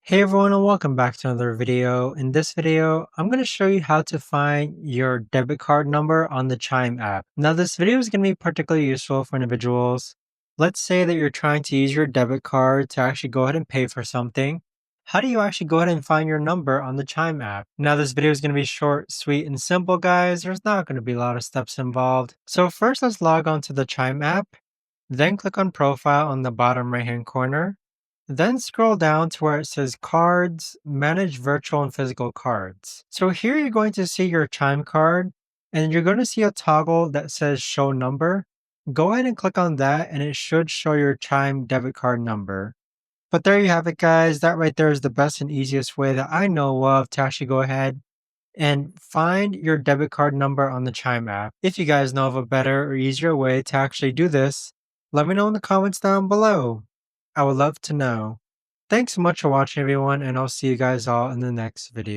Hey everyone and welcome back to another video. In this video, I'm going to show you how to find your debit card number on the Chime app. Now this video is going to be particularly useful for individuals. Let's say that you're trying to use your debit card to actually go ahead and pay for something. How do you actually go ahead and find your number on the Chime app? Now this video is going to be short, sweet, and simple guys. There's not going to be a lot of steps involved. So first let's log on to the Chime app. Then click on Profile on the bottom right hand corner. Then scroll down to where it says Cards, Manage Virtual and Physical Cards. So here you're going to see your Chime card, and you're going to see a toggle that says Show Number. Go ahead and click on that, and it should show your Chime debit card number. But there you have it, guys. That right there is the best and easiest way that I know of to actually go ahead and find your debit card number on the Chime app. If you guys know of a better or easier way to actually do this, let me know in the comments down below. I would love to know. Thanks so much for watching everyone, and I'll see you guys all in the next video.